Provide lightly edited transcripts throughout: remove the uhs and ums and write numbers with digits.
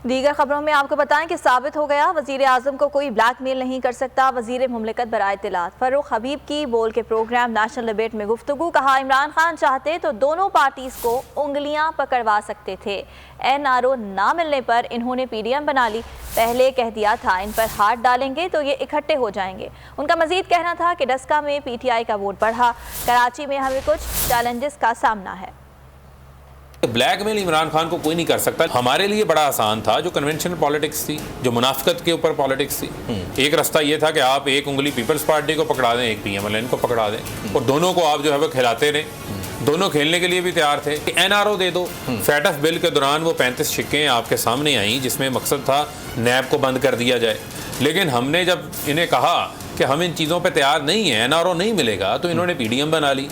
दीगर खबरों में आपको बताएं कि साबित हो गया वजीर आजम को कोई ब्लैकमेल नहीं कर सकता। वजीर मुमलिकत बराए इत्तलात फर्रुख हबीब की बोल के प्रोग्राम नेशनल डिबेट में गुफ्तगू। कहा, इमरान खान चाहते तो दोनों पार्टीज को उंगलियां पकड़वा सकते थे। NRO ना मिलने पर इन्होंने PDM बना ली। पहले कह दिया था इन पर हाथ डालेंगे तो ये इकट्ठे हो जाएंगे। उनका मजीद कहना था कि डस्का में PTI का वोट बढ़ा। कराची में हमें कुछ चैलेंजेस का सामना है। ब्लैकमेल इमरान खान को कोई नहीं कर सकता। हमारे लिए बड़ा आसान था, जो कन्वेंशनल पॉलिटिक्स थी, जो मुनाफिकत के ऊपर पॉलिटिक्स थी। एक रास्ता ये था कि आप एक उंगली पीपल्स पार्टी को पकड़ा दें, एक PMLN को पकड़ा दें और दोनों को आप जो है वो खिलाते रहें। दोनों खेलने के लिए भी तैयार थे कि NRO दे दो। फैटफ बिल के दौरान वो 35 शिक्कें आपके सामने आई जिसमें मकसद था नैब को बंद कर दिया जाए। लेकिन हमने जब इन्हें कहा कि हम इन चीज़ों पे तैयार नहीं हैं, NRO नहीं मिलेगा, तो इन्होंने PDM बना ली।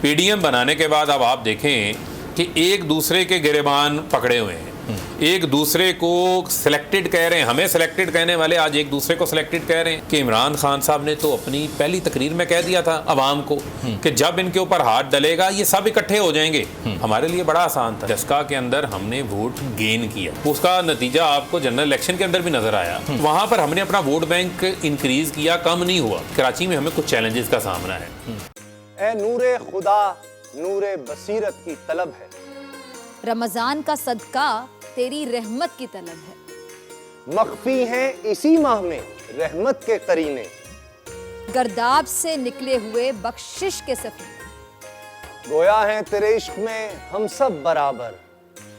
PDM बनाने के बाद अब आप देखें कि एक दूसरे के गिरेबान पकड़े हुए हैं, एक दूसरे को सिलेक्टेड कह रहे हैं। हमें सिलेक्टेड कहने वाले आज एक दूसरे को सिलेक्टेड कह रहे हैं कि इमरान खान साहब ने तो अपनी पहली तकरीर में कह दिया था अवाम को कि जब इनके ऊपर हाथ डलेगा ये सब इकट्ठे हो जाएंगे। हमारे लिए बड़ा आसान था। डस्का के अंदर हमने वोट गेन किया, उसका नतीजा आपको जनरल इलेक्शन के अंदर भी नजर आया। वहां पर हमने अपना वोट बैंक इंक्रीज किया, कम नहीं हुआ। कराची में हमें कुछ चैलेंजेस का सामना है। ए नूरे खुदा नूरे बसीरत की तलब है, रमजान का सदका तेरी रहमत की तलब है। मख्फी हैं इसी माह में रहमत के करीने, गर्दाब से निकले हुए बख्शिश के सफीने। गोया हैं तेरे इश्क में हम सब बराबर,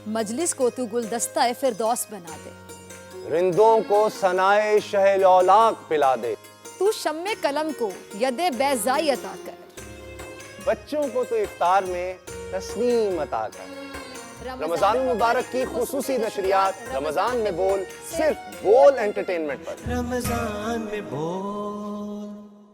मजलिस को तू गुलदस्ता फिरदौस बना दे। रिंदों को सनाए शहलौलाक पिला दे, तू शम्मे कलम को यदे बैज़ाई अता कर। बच्चों को तो इफ्तार में तस्नीम अता कर। रमजान मुबारक की खुसूसी नशरियात रमजान में बोल, सिर्फ बोल एंटरटेनमेंट पर। रमजान में बोल।